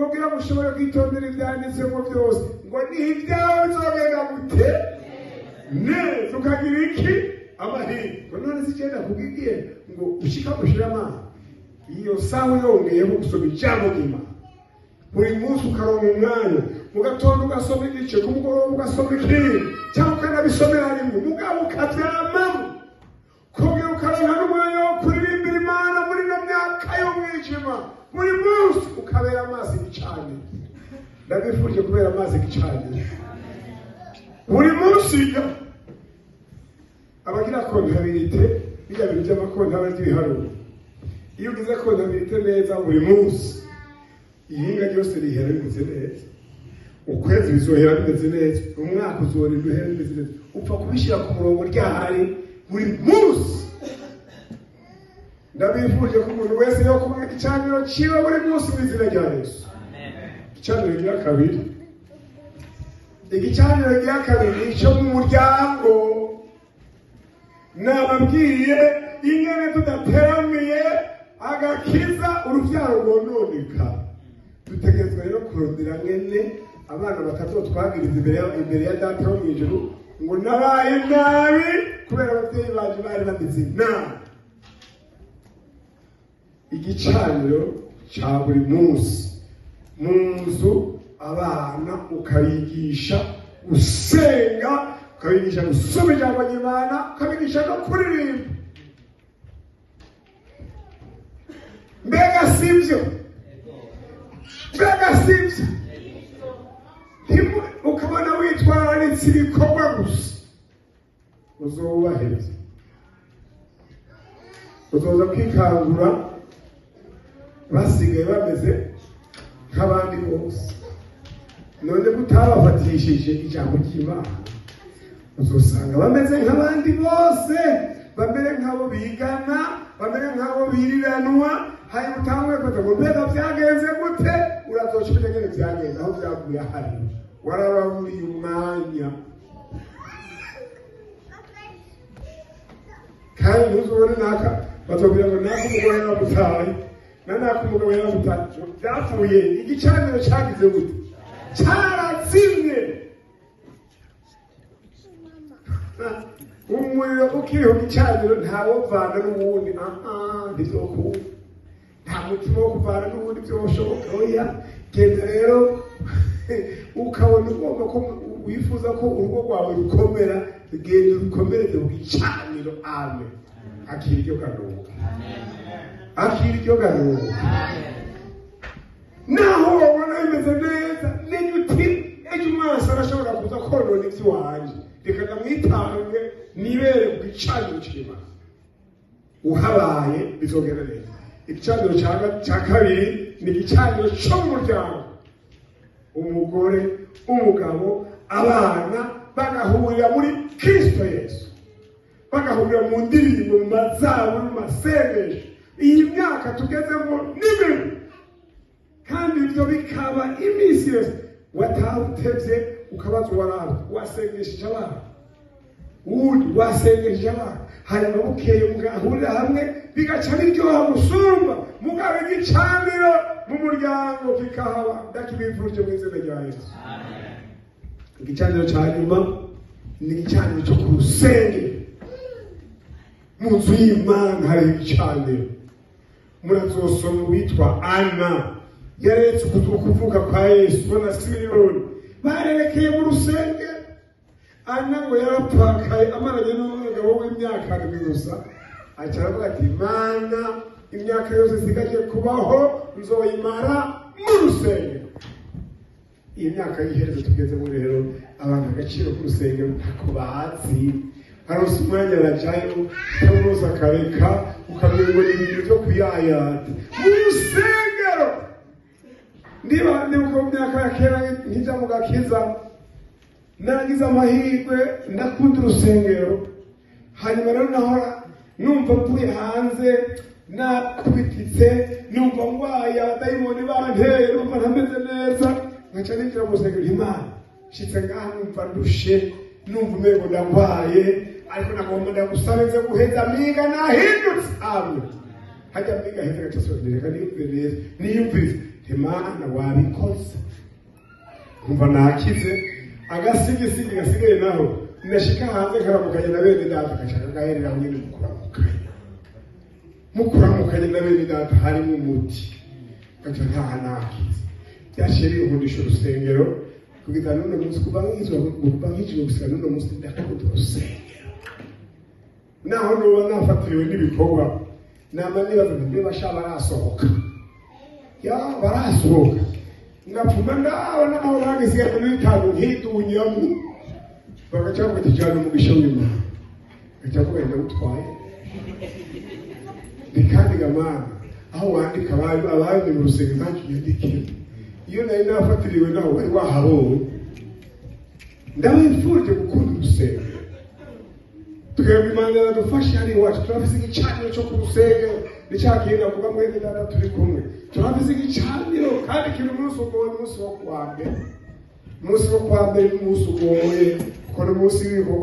kugira ngo ushobore kwitondera ibyanditsemo byose ngo ni ibyawe uzogenda gute neza ukagira iki amahirwe none zigenda kubwiye ngo ushika gushira amazi iyo sawa yongeyeho gusoma ijambo ry'Imana buri munsi ukaronka umwanya mu gatondo ugasoma igice ku mugoroba ugasoma ikindi cyangwa ukanabisomera rimwe mugabo ukabyamamo kugira ukaronka n'umwanya wo kuririmbira Imana muri no myaka y'umwijima buri munsi ukabera amazi gicaniro ndabifuje kubera amazi gicaniro buri munsi abagira kontabilite bijya bintu by'amakontabilite biharuro iyo ugize kontabilite neza buri munsi ihinga ryose rihera rimeze neza ukwezi bizohera bimeze neza umwaka uzohera bimeze neza upfa kubishyira ku murongo ryahari buri munsi ndabifuje ko umuntu wese yo kubona igicaniro kiwe buri munsi mu izina rya Yesu. Igicaniro rya kabiri nicyo mu muryango nababwiye ingene tudateramiye agakiza urubyaro rwononeka dutegerezwa rero kurondera mwene abana batazotwagiriza imbere ya data wo mw'ijuru ngo nabaye nabi kubera ababyeyi baje bari bameze nabi. Igicaniro cya buri munsi mu nzu abana ukabigisha gusenga ukabigisha gusoma ijambo ry'Imana ukabigisha no kuririmba mbega sibyo ukabona witwararitse ibikorwa gusa uzubahiriza uzoza kwikangura basigaye bameze nk'abandi bose none gutabafatishije ijambo ry'Imana uzosanga bameze nk'abandi bose bamere nk'abo bigana bamere nk'abo biriranwa hanyuma utangwe kuvuga ngo mbega byagenze gute urazoca umenya ngene byagenze aho byavuye ahari warababuriye umwanya kandi ntuzubone naka batubwira ngo naka umugore yaramutaye naka umugabo yaramutaye byapfuye igicaniro cyagize gute cyarazimye umuriro ukiriho gicaniro ntawovana n'uwundi ntizokunda nta mutima wo kuvana n'ubundi byoshoboka oya genda rero ukabona ugomba ko wifuza ko urugo rwawe rukomera genda rukomereze mu gicaniro amen akira iryo ganuka naho wabona bimeze neza nenya uti ejo umwasi arashobora kuza konona iby'iwanjye reka ndamwitange nibere ku gicaniro cy'Imana uhabaye bizogenda neza. Igicaniro cya kabiri ni igicaniro cyo mu muryango umugore umugabo abana bagahurira muri Kristo Yesu bagahurira mu ndirimbo mu mazabo mu masengesho iyi myaka tugezemo n'ibintu kandi ibyo bikaba iminsi yose watawutevye ukabaza uwaraba wasengesheje abana uwundi wasengesheje abana hanyuma bukeye mugahurira hamwe bigaca biryoha gusumba mugabo igicaniro mu muryango kikahaba ndakibifurije mu izina rya Yesu. Igicaniro cya nyuma ni igicaniro cyo ku rusengero mu nzu y'Imana hari igicaniro murazosoma witwa Ana yaretse kuvuka kwa Yesu na Simiyoni barerekeye mu rusengero. Ana ngo yarapfakaye amaranye n'umugabo w'imyaka 7 gusa acyaravuga ati Mana imyaka yose sigaje kubaho nzoyimara mu rusengero. Iyi myaka yihereze tugeze muri rero abantu agaciro ku rusengero ntako bazi arose umwanya arajayo cyangwa akareka ukamenya ngo ibintu byo kuyayata mu rusengero ndiba uko myaka ya kera nkijya mu gakiza nagize amahirwe ndakunda urusengero hanyuma rero nahora numva mvuye hanze nakubititse numva ngwaye abadayimoni banteye numva ntameze neza ngaca ninjira mu rusengero Imana nshitse ngaha numva ndushe numva umengo ndagwaye ariko nagomba ndagusaba nze guheza miga nahindutse amen hajya miga heza gacaso nireka niyumvise Imana wabikoze umva nakize agasigisigi gasigaye naho ndashika hanze karamukanye na bene data gashaka gaherera nyine mukuramukanye na bene data harimo umuti gaca ntaha nakize byashiriye ukundisha urusengero kugira none munsi kuba nk'ijwe gusa none munsi ndakunda urusengero naho nuba nafatiriwe n'ibikorwa nama nibaza niba bashaka barasohoka barasohoka ngapfuma naho bagisigaye muri bitanu nk'idunyamo bagaca bakijyana umugisha w'Imana gaca kugenda utwaye kandi gamana aho wandika abandi mu rusengero ntacyo yandikira iyo nari nafatiriwe naho bari wahabonye ndabifuje gukunda urusengero twebwe Imana yadufashe ari iwacu turafise igicaniro cyo ku rusengero nicyakinda kuba mwene data turi kumwe turafise igicaniro kandi kiri umunsi ugoye umunsi wo kwa mbere umunsi ugoye kuko ni umunsi w'ibikorwa